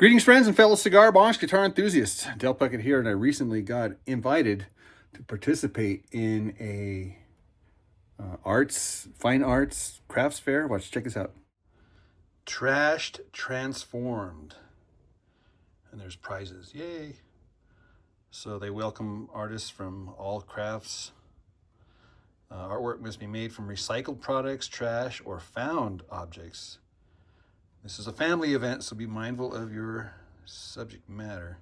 Greetings, friends and fellow cigar bonks, guitar enthusiasts. Dale Puckett here, and I recently got invited to participate in a fine arts crafts fair. Watch, check this out. Trashed Transformed. And there's prizes, yay. So they welcome artists from all crafts. Artwork must be made from recycled products, trash, or found objects. This is a family event, so be mindful of your subject matter.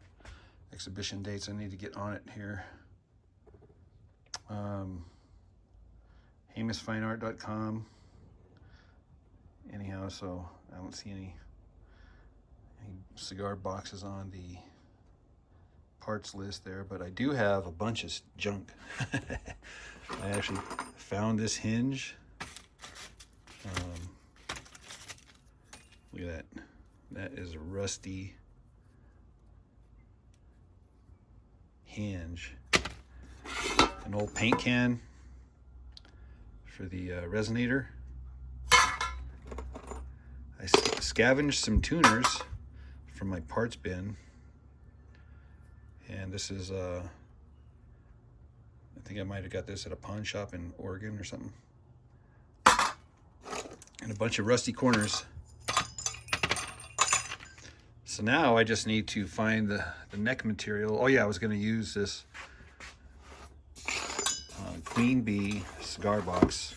Exhibition dates, I need to get on it here. HamishFineArt.com. Anyhow, so I don't see any cigar boxes on the parts list there, but I do have a bunch of junk. I actually found this hinge. Look at that. That is a rusty hinge. An old paint can for the Resonator. I scavenged some tuners from my parts bin. And this is, I think I might have got this at a pawn shop in Oregon or something. And a bunch of rusty corners. So now I just need to find the neck material. Oh yeah, I was going to use this Queen Bee cigar box.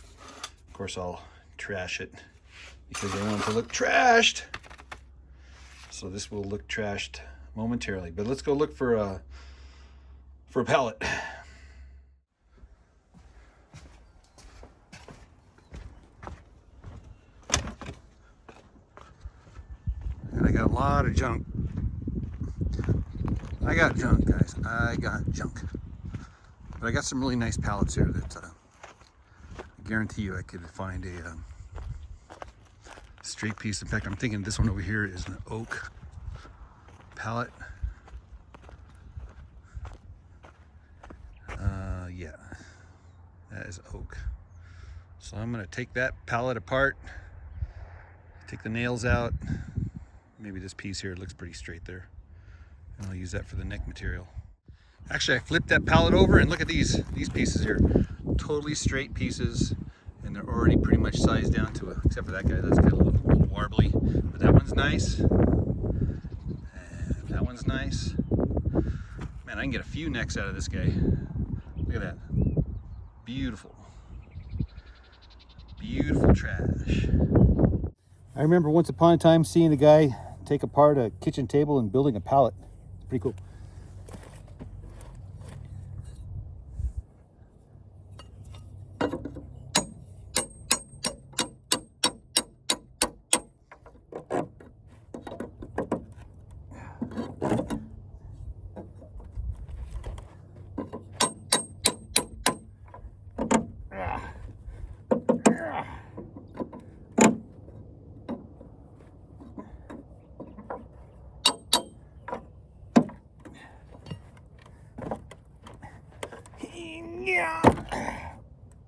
Of course, I'll trash it because I want it to look trashed. So this will look trashed momentarily. But let's go look for a pallet. And I got a lot of junk. I got junk, guys. I got junk. But I got some really nice pallets here that I guarantee you I could find a straight piece. In fact, I'm thinking this one over here is an oak pallet. Yeah, that is oak. So I'm gonna take that pallet apart, take the nails out. Maybe this piece here looks pretty straight there. And I'll use that for the neck material. Actually, I flipped that pallet over and look at these pieces here. Totally straight pieces, and they're already pretty much sized down to except for that guy, that's kind of a little warbly. But that one's nice. And that one's nice. Man, I can get a few necks out of this guy. Look at that. Beautiful. Beautiful trash. I remember once upon a time seeing a guy take apart a kitchen table and building a pallet. It's pretty cool.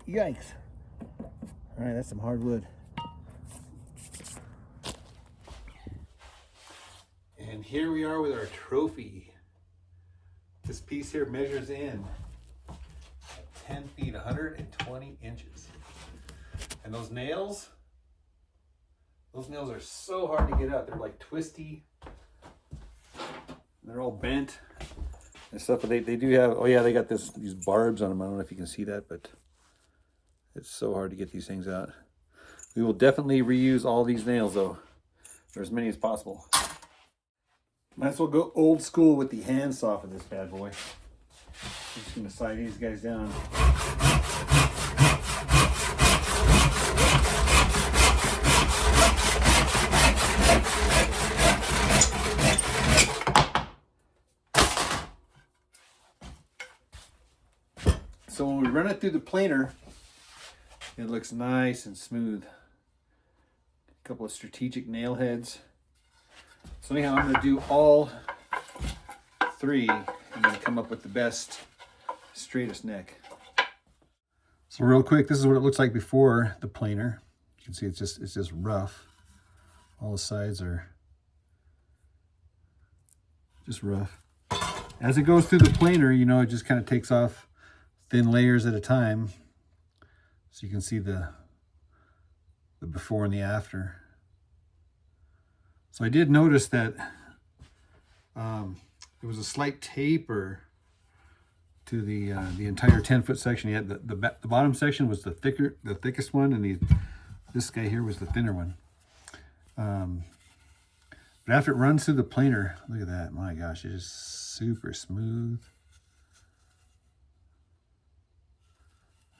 Yikes. All right, that's some hard wood. And here we are with our trophy. This piece here measures in at 10 feet, 120 inches. And those nails are so hard to get out. They're like twisty. They're all bent and stuff, but they do have, oh yeah, they got these barbs on them. I don't know if you can see that, but it's so hard to get these things out. We will definitely reuse all these nails though, or as many as possible. Might as well go old school with the hand saw for this bad boy. I'm just gonna slide these guys down. So when we run it through the planer, it looks nice and smooth. A couple of strategic nail heads. So anyhow, I'm going to do all three and then come up with the best, straightest neck. So real quick, this is what it looks like before the planer. You can see it's just rough. All the sides are just rough. As it goes through the planer, you know, it just kind of takes off thin layers at a time. So you can see the before and the after. So I did notice that there was a slight taper to the entire 10-foot section. You had the bottom section was the thickest one, and this guy here was the thinner one. But after it runs through the planer, look at that! My gosh, it is super smooth.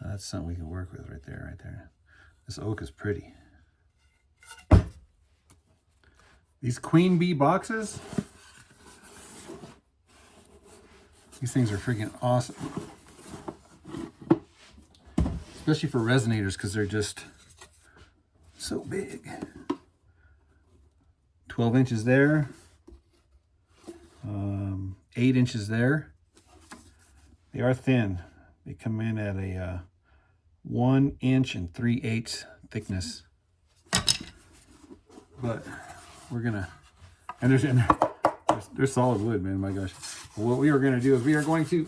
That's something we can work with right there, right there. This oak is pretty. These queen bee boxes, these things are freaking awesome. Especially for resonators, because they're just so big. 12 inches there, 8 inches there. They are thin. They come in at a 1 inch and 3/8 thickness. But we're gonna, and they're solid wood, man. My gosh. What we are gonna do is we are going to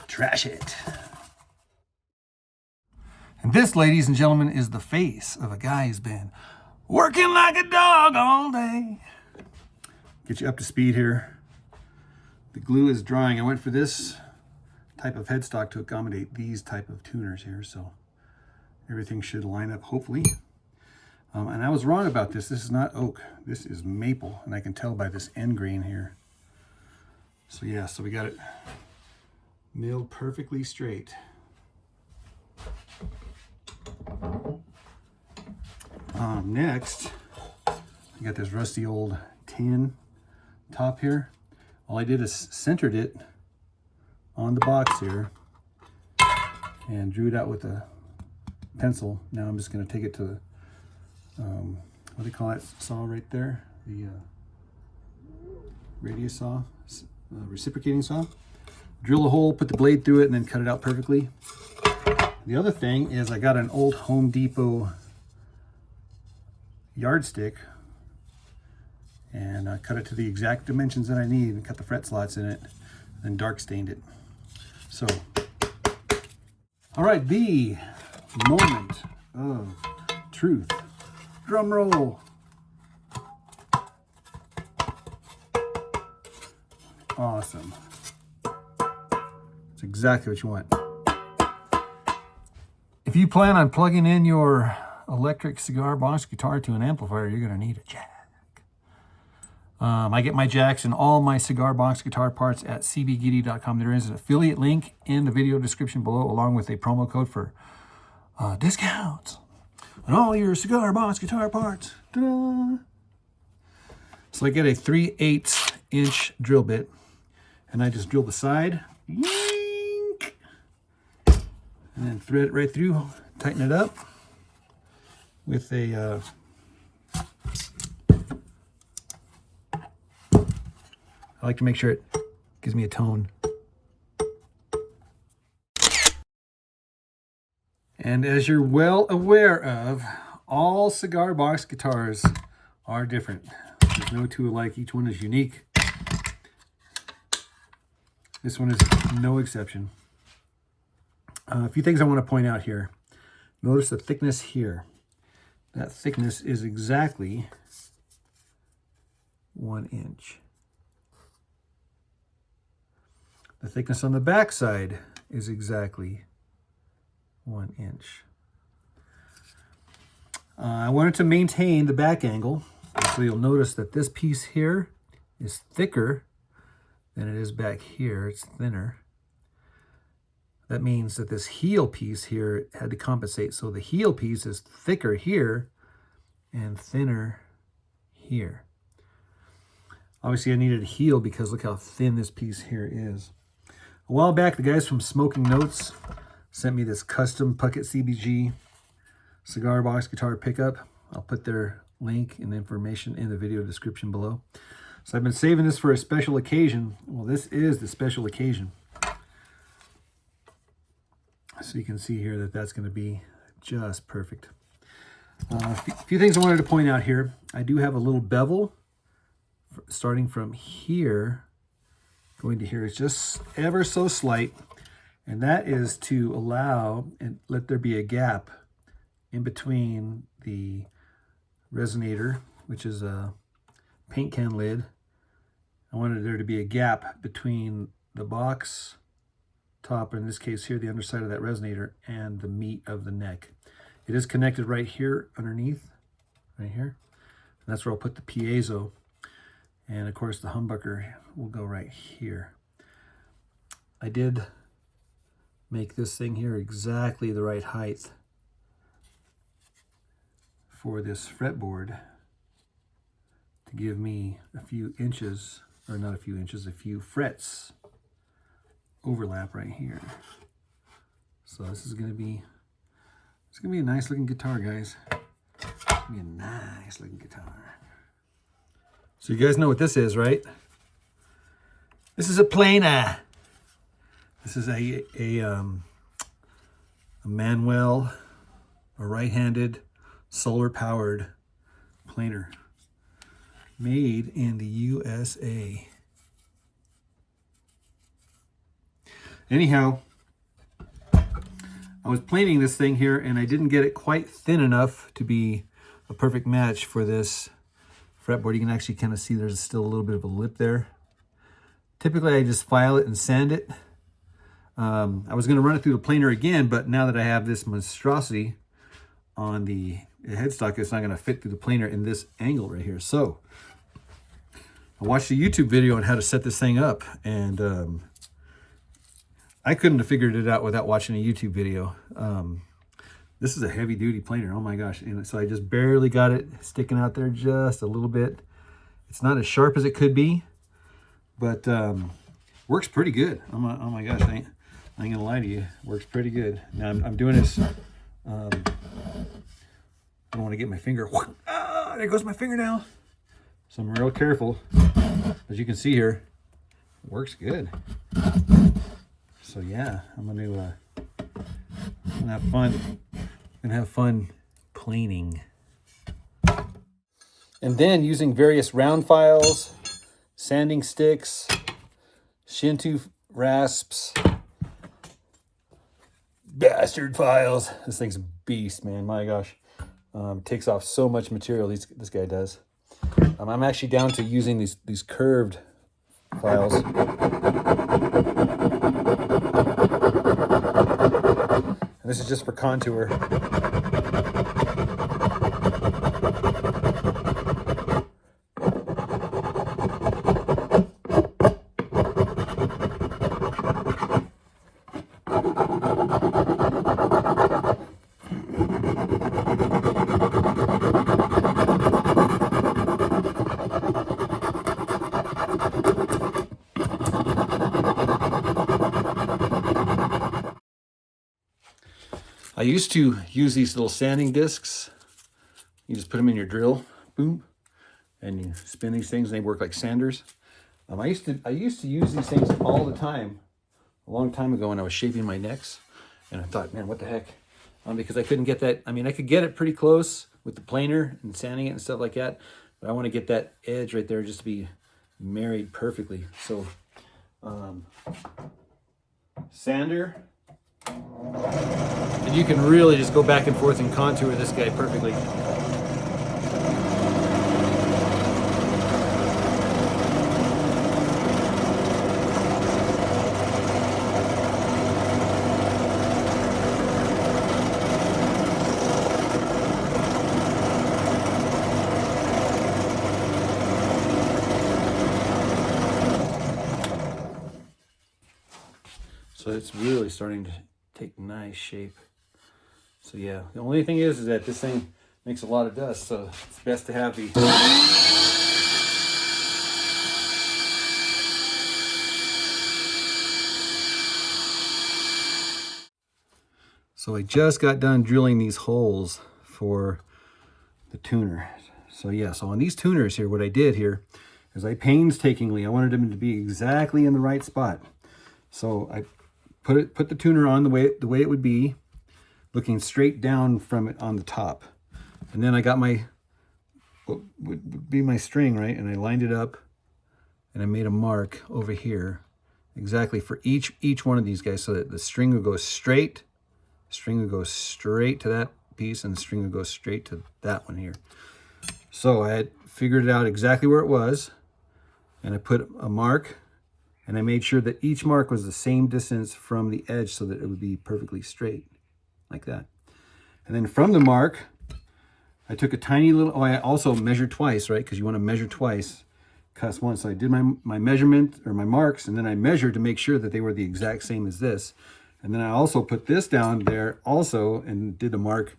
trash it. And this, ladies and gentlemen, is the face of a guy who's been working like a dog all day. Get you up to speed here. The glue is drying. I went for this type of headstock to accommodate these type of tuners here, so everything should line up, hopefully. And I was wrong about this. This is not oak. This is maple, and I can tell by this end grain here. So yeah, so we got it milled perfectly straight. Next, I got this rusty old tin top here. All I did is centered it on the box here and drew it out with a pencil. Now I'm just going to take it to the, what do you call that saw right there? The radius saw, reciprocating saw. Drill a hole, put the blade through it, and then cut it out perfectly. The other thing is I got an old Home Depot yardstick, and I cut it to the exact dimensions that I need and cut the fret slots in it, and dark stained it. So, all right, the moment of truth. Drum roll. Awesome. That's exactly what you want. If you plan on plugging in your electric cigar box guitar to an amplifier, you're going to need a jack. I get my jacks and all my cigar box guitar parts at cbgiddy.com. There is an affiliate link in the video description below, along with a promo code for discounts on all your cigar box guitar parts. Ta-da! So I get a 3/8 inch drill bit, and I just drill the side, and then thread it right through, tighten it up with a I like to make sure it gives me a tone. And as you're well aware of, all cigar box guitars are different. There's no two alike. Each one is unique. This one is no exception. A few things I want to point out here. Notice the thickness here. That thickness is exactly 1 inch. The thickness on the back side is exactly 1 inch. I wanted to maintain the back angle, so you'll notice that this piece here is thicker than it is back here. It's thinner. That means that this heel piece here had to compensate. So the heel piece is thicker here and thinner here. Obviously I needed a heel because look how thin this piece here is. A while back, the guys from Smoking Notes sent me this custom PuckettCBG cigar box guitar pickup. I'll put their link and information in the video description below. So I've been saving this for a special occasion. Well, this is the special occasion. So you can see here that that's going to be just perfect. A few things I wanted to point out here. I do have a little bevel starting from here, going to here is just ever so slight. And that is to allow and let there be a gap in between the resonator, which is a paint can lid. I wanted there to be a gap between the box top, or in this case here, the underside of that resonator, and the meat of the neck. It is connected right here underneath, right here. And that's where I'll put the piezo. And of course the humbucker will go right here. I did make this thing here exactly the right height for this fretboard to give me a few inches, or not a few inches, a few frets overlap right here. So this is gonna be, it's gonna be a nice looking guitar, guys. It's gonna be a nice looking guitar. So you guys know what this is, right? This is a planer. This is a Manuel, a right-handed, solar-powered planer made in the USA. Anyhow, I was planing this thing here and I didn't get it quite thin enough to be a perfect match for this fretboard. You can actually kind of see there's still a little bit of a lip there. Typically I just file it and sand it. I was going to run it through the planer again, but now that I have this monstrosity on the headstock, it's not going to fit through the planer in this angle right here. So I watched a YouTube video on how to set this thing up, and I couldn't have figured it out without watching a YouTube video. This is a heavy duty planer. Oh my gosh. And so I just barely got it sticking out there just a little bit. It's not as sharp as it could be, but works pretty good. Oh my gosh, I ain't gonna lie to you. Works pretty good. Now I'm doing this. I don't want to get my finger. Ah, there goes my fingernail. So I'm real careful. As you can see here, it works good. So yeah, I'm gonna have fun. Have fun planing. And then using various round files, sanding sticks, Shinto rasps, bastard files. This thing's a beast, man. My gosh. Takes off so much material, this guy does. I'm actually down to using these curved files. And this is just for contour. I used to use these little sanding discs. You just put them in your drill, boom, and you spin these things and they work like sanders. I used to use these things all the time, a long time ago when I was shaping my necks. And I thought, man, what the heck? Because I couldn't get that. I mean, I could get it pretty close with the planer and sanding it and stuff like that, but I want to get that edge right there just to be married perfectly. So, sander. And you can really just go back and forth and contour this guy perfectly. So it's really starting to take nice shape. So yeah, the only thing is that this thing makes a lot of dust, so it's best to have the So I just got done drilling these holes for the tuner. So yeah, so on these tuners here, what I did here is I painstakingly, I wanted them to be exactly in the right spot. So I put the tuner on the way it would be, looking straight down from it on the top. And then I got my would be my string, right? And I lined it up and I made a mark over here exactly for each one of these guys, so that the string would go straight, string would go straight to that piece, and the string would go straight to that one here. So I had figured it out exactly where it was, and I put a mark, and I made sure that each mark was the same distance from the edge so that it would be perfectly straight, like that. And then from the mark, I took a tiny little, I also measured twice, right? Because you want to measure twice, cuss once. So I did my measurement, or my marks, and then I measured to make sure that they were the exact same as this. And then I also put this down there also and did the mark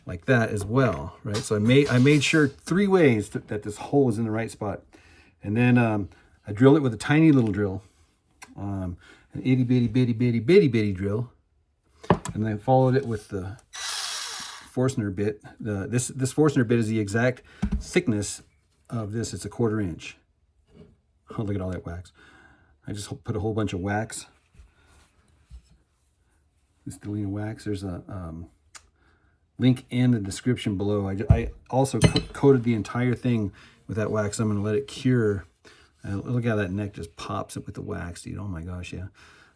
like that as well, right? So I made sure 3 ways that this hole was in the right spot. And then I drilled it with a tiny little drill, an itty bitty drill. And then I followed it with the Forstner bit. This Forstner bit is the exact thickness of this. It's a 1/4 inch. Oh, look at all that wax. I just put a whole bunch of wax. This Delina wax. There's a link in the description below. I also coated the entire thing with that wax. I'm going to let it cure. Look how that neck just pops up with the wax, dude. Oh my gosh, yeah.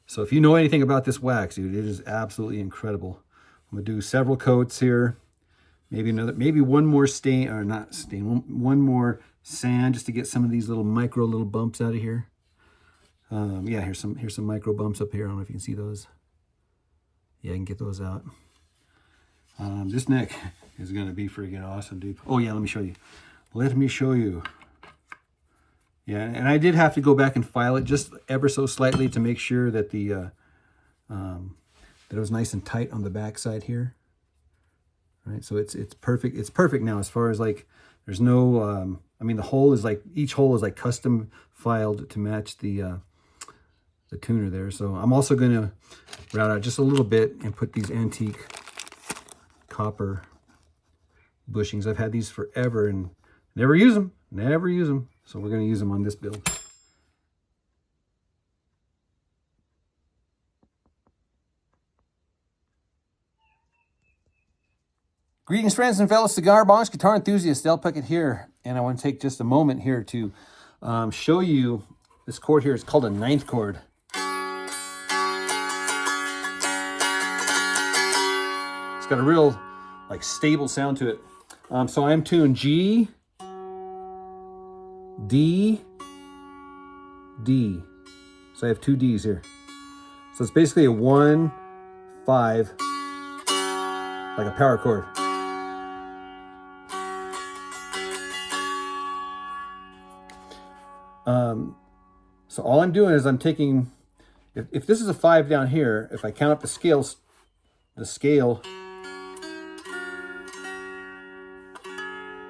So if you know anything about this wax, dude, it is absolutely incredible. I'm going to do several coats here. Maybe one more stain, or not stain, one more sand, just to get some of these little bumps out of here. Yeah, here's some micro bumps up here. I don't know if you can see those. Yeah, I can get those out. This neck is going to be freaking awesome, dude. Oh yeah, let me show you. Let me show you. Yeah, and I did have to go back and file it just ever so slightly to make sure that that it was nice and tight on the back side here. Right, so it's perfect. It's perfect now as far as like there's no. I mean, the hole is like, each hole is like custom filed to match the tuner there. So I'm also going to route out just a little bit and put these antique copper bushings. I've had these forever and never use them. Never use them. So we're going to use them on this build. Greetings, friends and fellow cigar bonks, guitar enthusiasts. Del Puckett here, and I want to take just a moment here to show you this chord here. It's called a 9th chord. It's got a real like stable sound to it. So I'm tuned G, D, D. So I have 2 Ds here. So it's basically a 1, 5, like a power chord. So all I'm doing is I'm taking, if this is a 5 down here, if I count up the scale,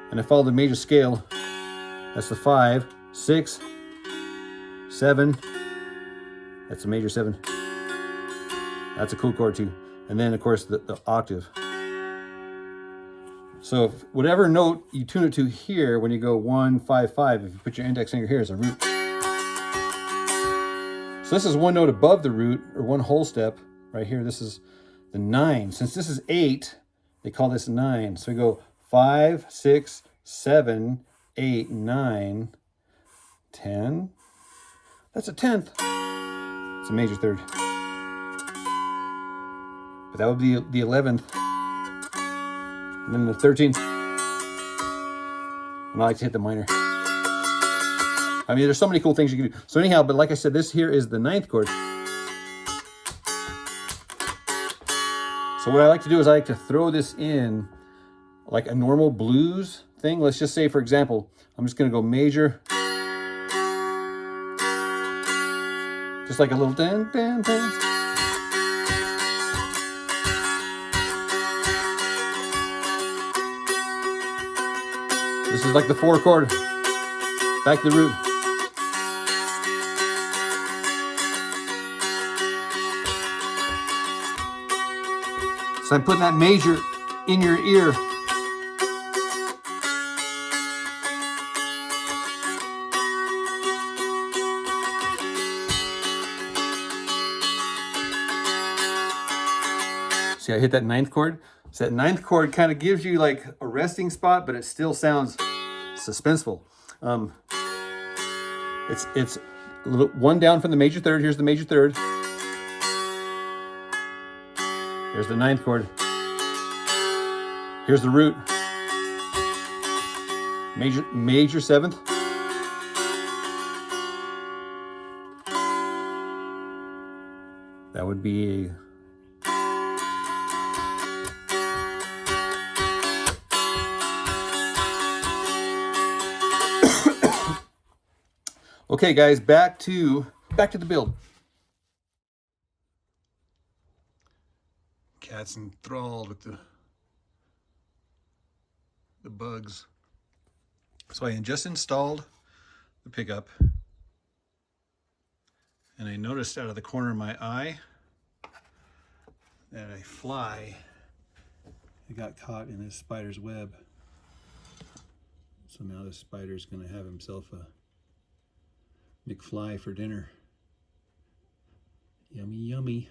and I follow the major scale, that's the 5, 6, 7, that's a major 7. That's a cool chord too. And then of course the octave. So if whatever note you tune it to here, when you go 1, 5, 5, if you put your index finger here as a root. So this is one note above the root, or one whole step right here. This is the 9. Since this is 8, they call this 9. So we go 5, 6, 7, 8, 9, 10. That's a 10th. It's a major 3rd. But that would be the 11th. And then the 13th. And I like to hit the minor. I mean, there's so many cool things you can do. So anyhow, but like I said, this here is the 9th chord. So what I like to do is I like to throw this in like a normal blues thing. Let's just say, for example, I'm just going to go major. Just like a little dun, dun, dun. This is like the 4 chord, back to the root. So I'm putting that major in your ear. See, I hit that 9th chord. So that 9th chord kind of gives you like a resting spot, but it still sounds suspenseful. It's a little, one down from the major third. Here's the major third. Here's the ninth chord. Here's the root. Major seventh. That would be a okay, guys, back to the build. Cat's enthralled with the bugs. So I just installed the pickup, and I noticed out of the corner of my eye that a fly got caught in this spider's web. So now the spider's gonna have himself a McFly for dinner. Yummy, yummy.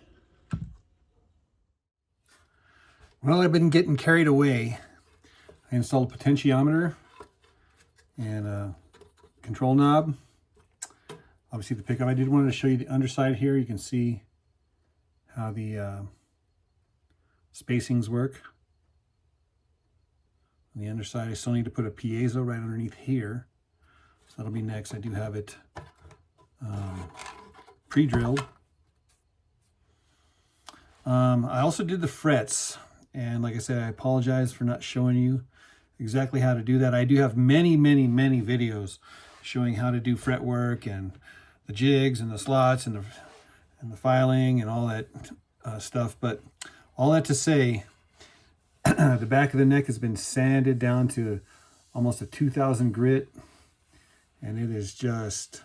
Well, I've been getting carried away. I installed a potentiometer and a control knob. Obviously the pickup. I did want to show you the underside here. You can see how the spacings work. On the underside, I still need to put a piezo right underneath here. So that'll be next. I do have it pre-drilled. I also did the frets, and like I said, I apologize for not showing you exactly how to do that. I do have many videos showing how to do fret work and the jigs and the slots and the filing and all that stuff. But all that to say, the back of the neck has been sanded down to almost a 2000 grit, and it is just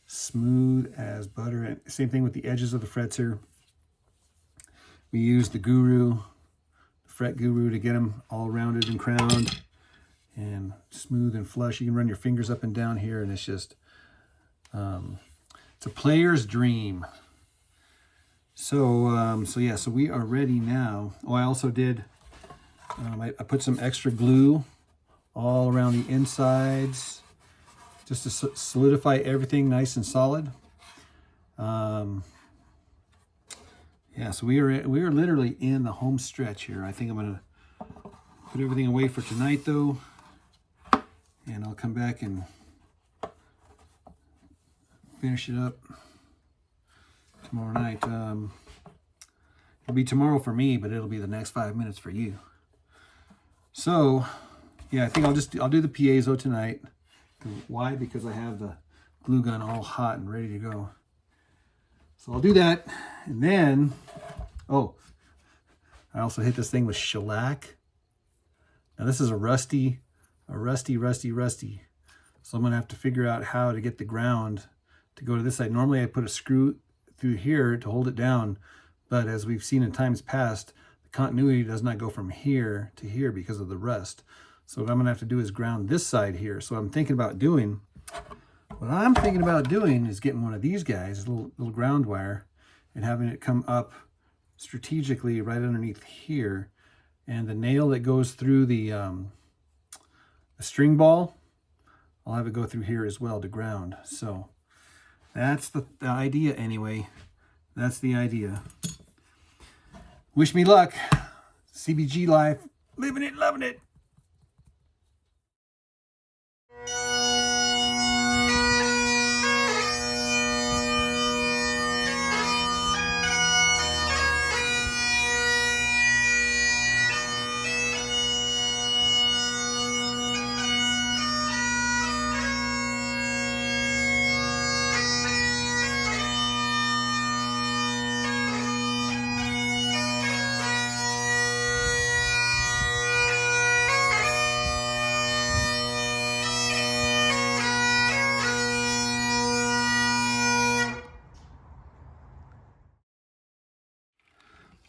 smooth as butter. And same thing with the edges of the frets here. We used the Guru, the Fret Guru, to get them all rounded and crowned and smooth and flush. You can run your fingers up and down here, and it's just, it's a player's dream. So, so we are ready now. Oh, I also did, I put some extra glue all around the insides just to solidify everything nice and solid. Yeah, so we are literally in the home stretch here. I think I'm gonna put everything away for tonight though, and I'll come back and finish it up tomorrow night. It'll be tomorrow for me, but it'll be the next 5 minutes for you. So yeah, I think I'll do the piezo tonight. Why? Because I have the glue gun all hot and ready to go. So I'll do that, and then, oh, I also hit this thing with shellac. Now this is a rusty. So I'm gonna have to figure out how to get the ground to go to this side. Normally I put a screw through here to hold it down, but as we've seen in times past, the continuity does not go from here to here because of the rust. So what I'm gonna have to do is ground this side here. So what I'm thinking about doing is getting one of these guys, a little ground wire, and having it come up strategically right underneath here. And the nail that goes through the string ball, I'll have it go through here as well to ground. So that's the idea anyway. That's the idea. Wish me luck. CBG life, living it, loving it.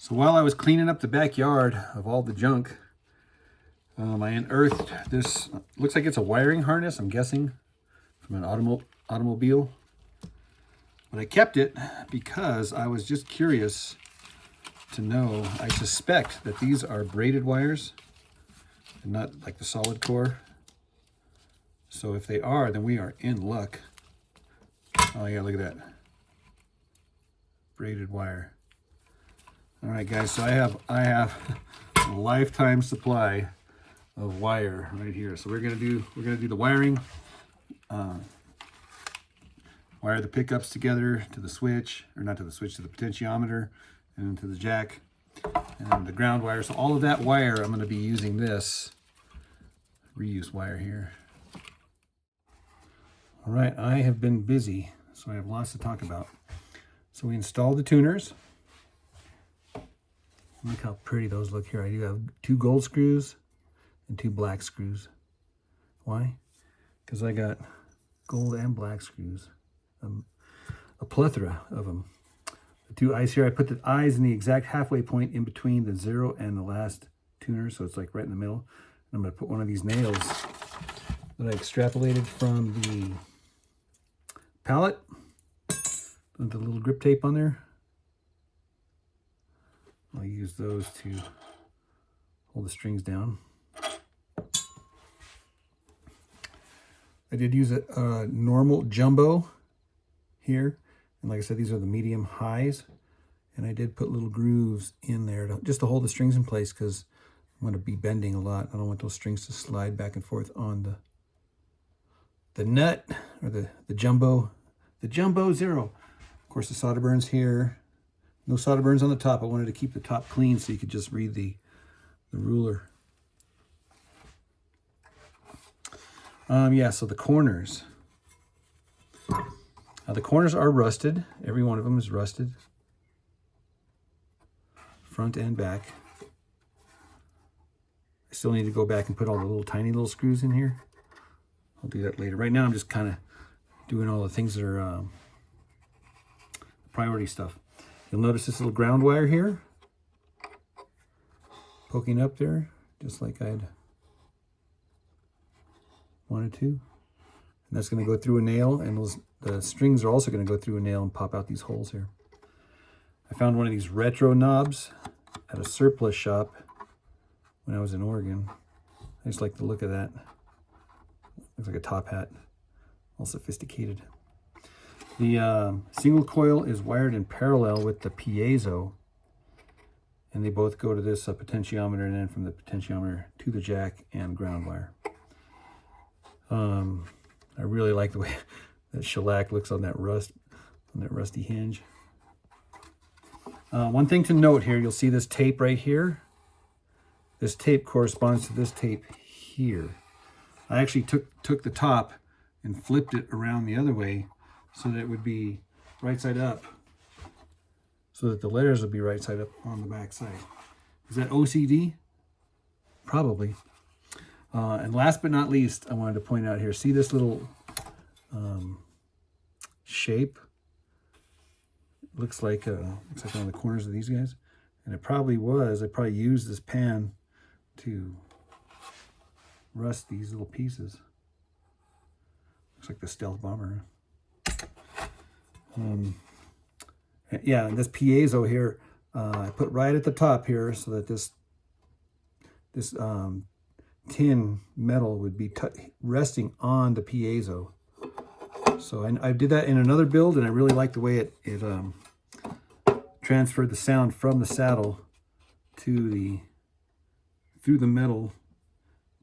So while I was cleaning up the backyard of all the junk, I unearthed this, looks like it's a wiring harness, I'm guessing, from an automobile. But I kept it because I was just curious to know, I suspect that these are braided wires and not like the solid core. So if they are, then we are in luck. Oh yeah, look at that. Braided wire. All right, guys, so I have a lifetime supply of wire right here. So we're gonna do the wiring. Wire the pickups together to the switch, or not to the switch, to the potentiometer, and then to the jack, and the ground wire. So all of that wire, I'm going to be using this reuse wire here. All right, I have been busy, so I have lots to talk about. So we installed the tuners. Look how pretty those look here. I do have 2 gold screws and 2 black screws. Why? Because I got gold and black screws. A plethora of them. The 2 eyes here, I put the eyes in the exact halfway point in between the 0 and the last tuner, so it's like right in the middle. And I'm going to put one of these nails that I extrapolated from the Pallet with the little grip tape on there. I'll use those to hold the strings down. I did use a normal jumbo here, and like I said, these are the medium highs, and I did put little grooves in there just to hold the strings in place, because I'm going to be bending a lot. I don't want those strings to slide back and forth on the nut, or the jumbo 0. Of course, the solder burns here. No solder burns on the top. I wanted to keep the top clean so you could just read the ruler. Yeah, so the corners. The corners are rusted. Every one of them is rusted. Front and back. I still need to go back and put all the tiny little screws in here. I'll do that later. Right now I'm just kind of doing all the things that are priority stuff. You'll notice this little ground wire here poking up there, just like I'd wanted to. And that's going to go through a nail, and the strings are also going to go through a nail and pop out these holes here. I found one of these retro knobs at a surplus shop when I was in Oregon. I just like the look of that. Looks like a top hat, all sophisticated. The single coil is wired in parallel with the piezo, and they both go to this potentiometer, and then from the potentiometer to the jack and ground wire. I really like the way that shellac looks on that rusty hinge. One thing to note here, you'll see this tape right here. This tape corresponds to this tape here. I actually took the top and flipped it around the other way so that it would be right side up, so that the letters would be right side up on the back side. Is that OCD? Probably. And last but not least, I wanted to point out here, see this little shape? Looks like one of the corners of these guys. And it probably was, I probably used this pan to rust these little pieces. Looks like the stealth bomber. Yeah, and this piezo here, I put right at the top here so that this tin metal would be resting on the piezo. So I did that in another build, and I really like the way it transferred the sound from the saddle to through the metal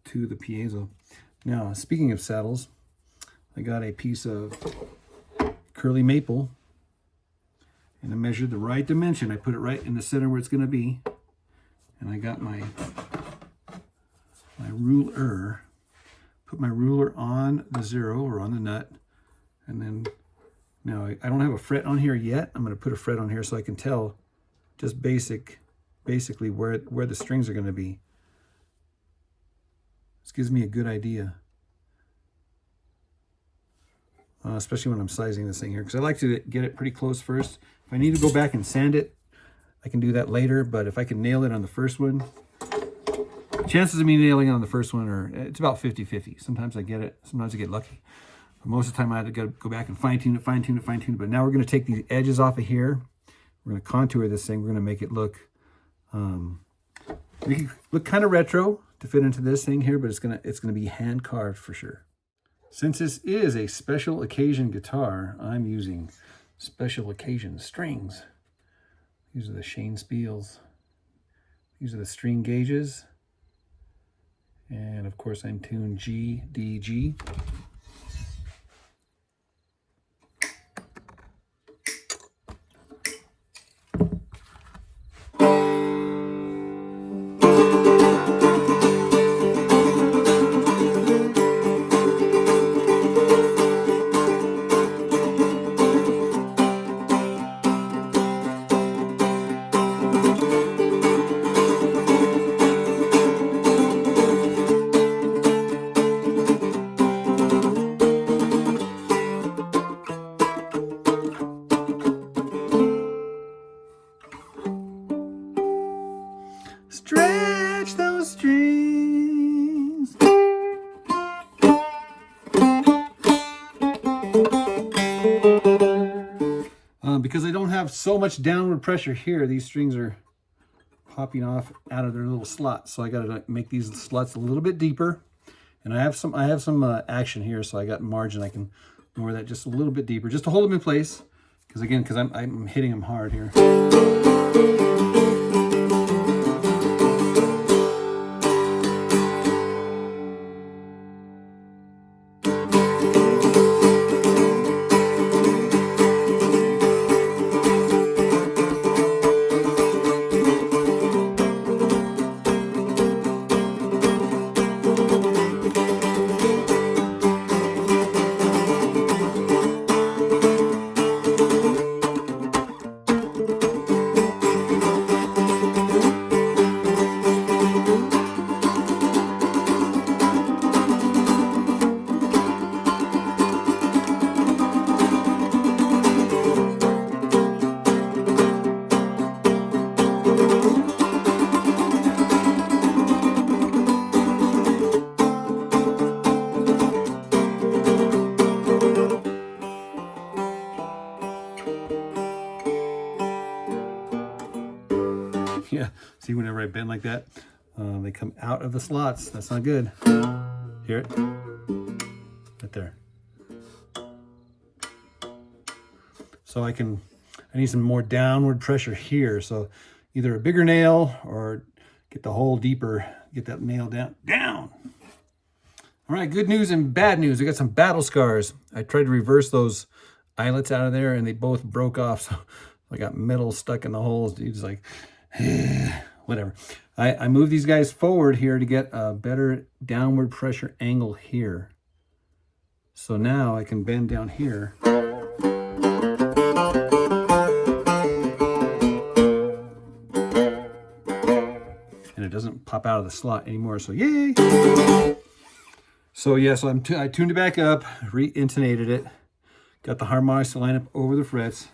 to the piezo. Now, speaking of saddles, I got a piece of curly maple, and I measured the right dimension. I put it right in the center where it's going to be, and I got my ruler, put my ruler on the 0 or on the nut, and then now I don't have a fret on here yet. I'm going to put a fret on here so I can tell just basically where the strings are going to be. This gives me a good idea, especially when I'm sizing this thing here, because I like to get it pretty close first. If I need to go back and sand it, I can do that later, but if I can nail it on the first one, chances of me nailing it on the first one it's about 50-50. Sometimes I get it, sometimes I get lucky. But most of the time I have to go back and fine tune it. But now we're going to take these edges off of here. We're going to contour this thing. We're going to make it look kind of retro to fit into this thing here, but it's gonna be hand carved for sure. Since this is a special occasion guitar, I'm using special occasion strings. These are the Shane Spiels. These are the string gauges. And of course I'm tuned G, D, G. Stretch those strings. Because I don't have so much downward pressure here, these strings are popping off out of their little slots. So I got to make these slots a little bit deeper. And I have some action here, so I got margin. I can lower that just a little bit deeper, just to hold them in place. Because again, I'm hitting them hard here. Yeah, see, whenever I bend like that, they come out of the slots. That's not good. Hear it? Right there. So I need some more downward pressure here. So either a bigger nail or get the hole deeper, get that nail down. All right, good news and bad news. I got some battle scars. I tried to reverse those eyelets out of there and they both broke off. So I got metal stuck in the holes. Dude's like, whatever. I moved these guys forward here to get a better downward pressure angle here. So now I can bend down here. And it doesn't pop out of the slot anymore, so yay! So yeah, so I tuned it back up, re-intonated it, got the harmonics to line up over the frets.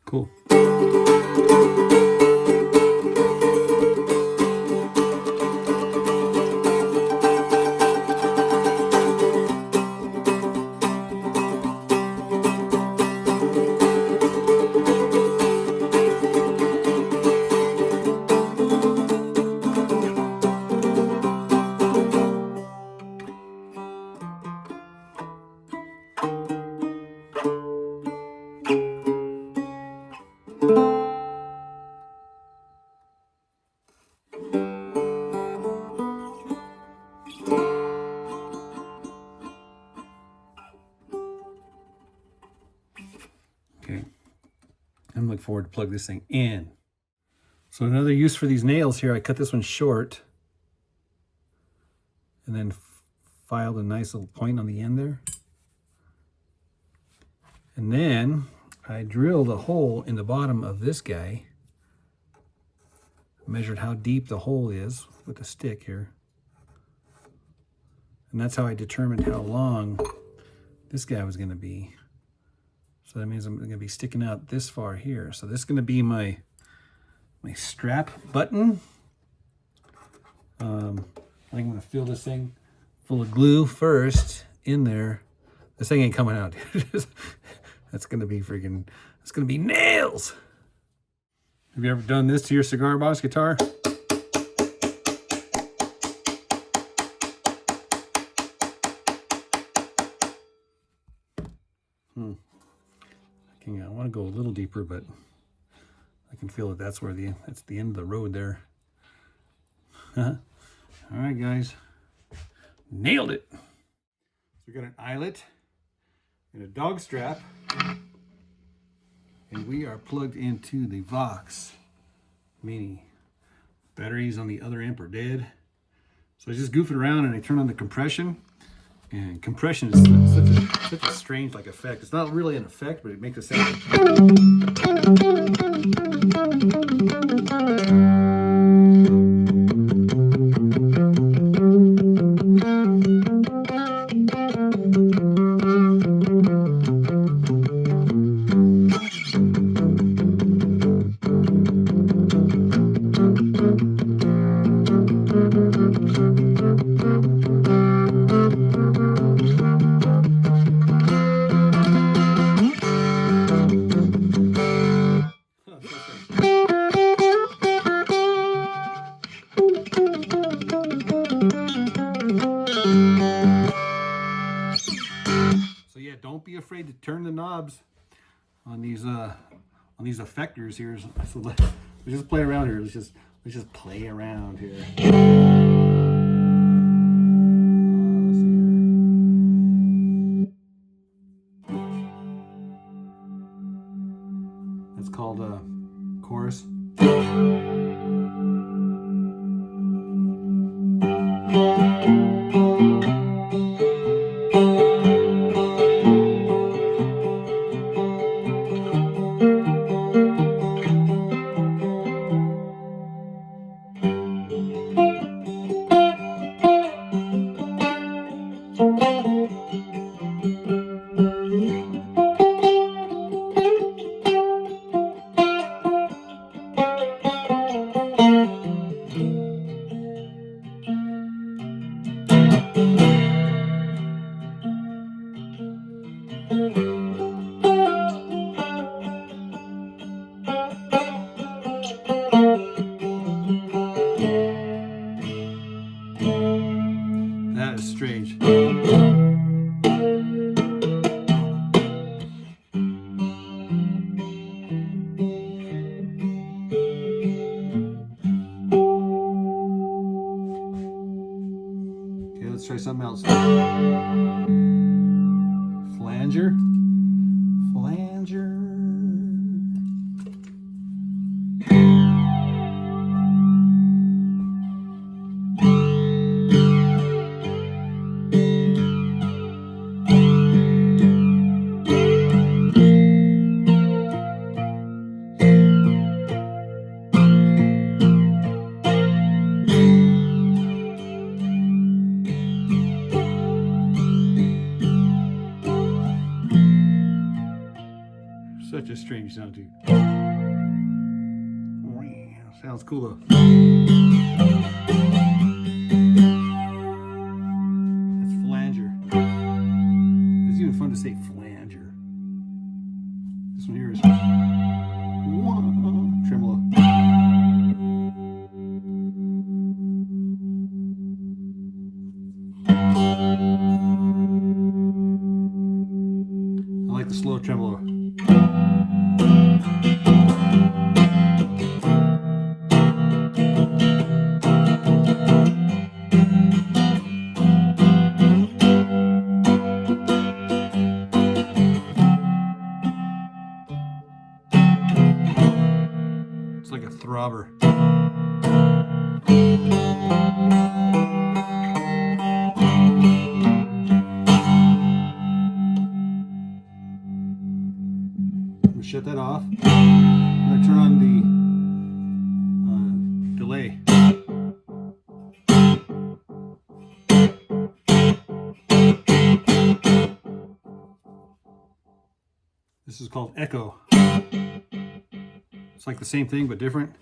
Cool. I'm looking forward to plug this thing in. So another use for these nails here, I cut this one short and then filed a nice little point on the end there. And then I drilled a hole in the bottom of this guy, measured how deep the hole is with a stick here. And that's how I determined how long this guy was going to be. So that means I'm going to be sticking out this far here. So this is going to be my strap button. I'm going to fill this thing full of glue first in there. This thing ain't coming out. That's going to be freaking, that's going to be nails. Have you ever done this to your Cigar Box guitar? I want to go a little deeper, but I can feel that that's the end of the road there. All right, guys, nailed it. So we got an eyelet and a dog strap, and we are plugged into the Vox Mini. Batteries on the other amp are dead, so I just goof it around and I turn on the compression. And compression is such a strange effect. It's not really an effect, but it makes a sound. So yeah, don't be afraid to turn the knobs on these effectors here. So let's just play around here. Let's just play around here. Let's see here. That's called a chorus. That is strange. Okay, let's try something else. Flanger. Flanger. Such a strange sound too. Sounds cool though. That's flanger. It's even fun to say flanger. This one here is tremolo. I like the slow tremolo. It's like a throbber. I'm gonna shut that off. I'm gonna turn on the delay. This is called echo. It's like the same thing but different.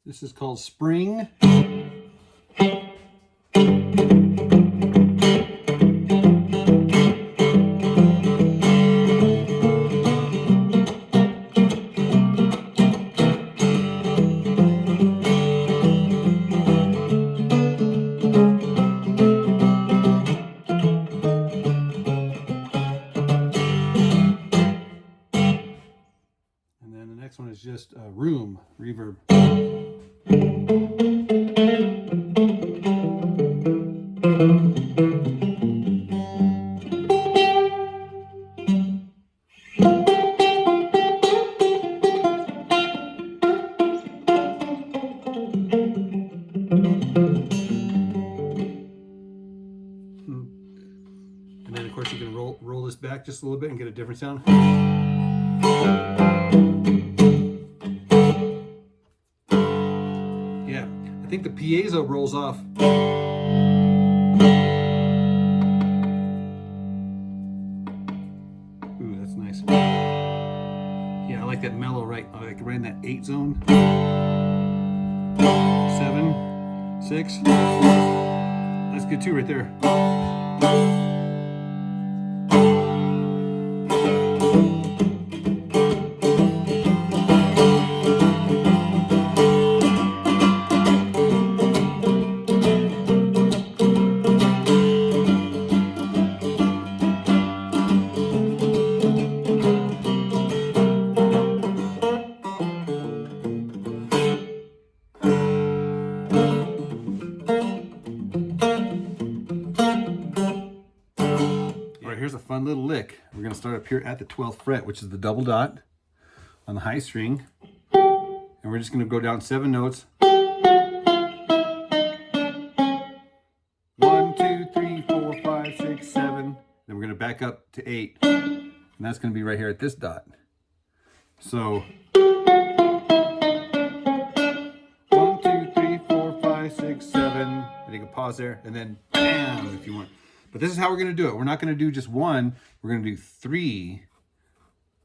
This is called spring. And then the next one is just room reverb. And then of course you can roll this back just a little bit and get a different sound. Yeah, I think the piezo rolls off. Ooh, that's nice. Yeah, I like that mellow, right? I like right in that 8 zone. 7, 6. That's good too right there. Here's a fun little lick. We're going to start up here at the 12th fret, which is the double dot on the high string. And we're just going to go down 7 notes. 1, 2, 3, 4, 5, 6, 7. Then we're going to back up to 8. And that's going to be right here at this dot. So 1, 2, 3, 4, 5, 6, 7. And you can pause there and then bam if you want. But this is how we're going to do it. We're not going to do just 1. We're going to do 3.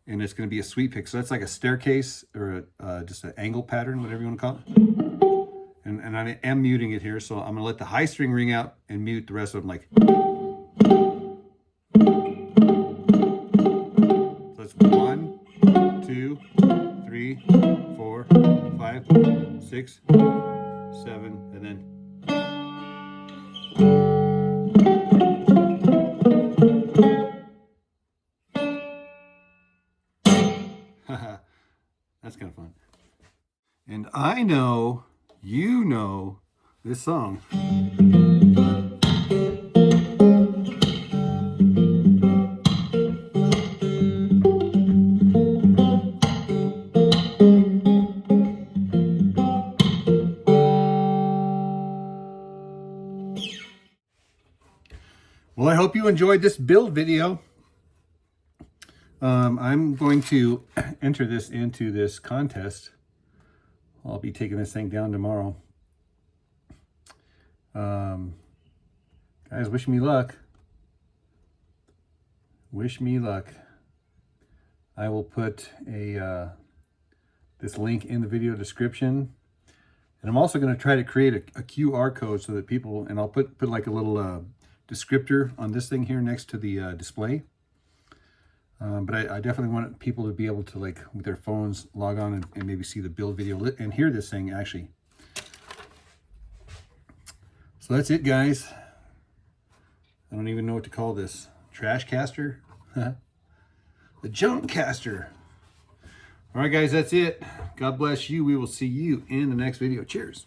And it's going to be a sweep pick. So that's like a staircase or just an angle pattern, whatever you want to call it. And I am muting it here. So I'm going to let the high string ring out and mute the rest of them like. So it's 1, 2, 3, 4, 5, 6, 7, and then. That's kind of fun. And I know you know this song. Well, I hope you enjoyed this build video. I'm going to enter this into this contest. I'll be taking this thing down tomorrow. Guys, wish me luck. Wish me luck. I will put this link in the video description. And I'm also going to try to create a QR code so that people, and I'll put like a little descriptor on this thing here next to the display. But I definitely want people to be able to, like, with their phones, log on and maybe see the build video and hear this thing, actually. So that's it, guys. don't even know what to call this. Trash caster? The junk caster. All right, guys, that's it. God bless you. We will see you in the next video. Cheers.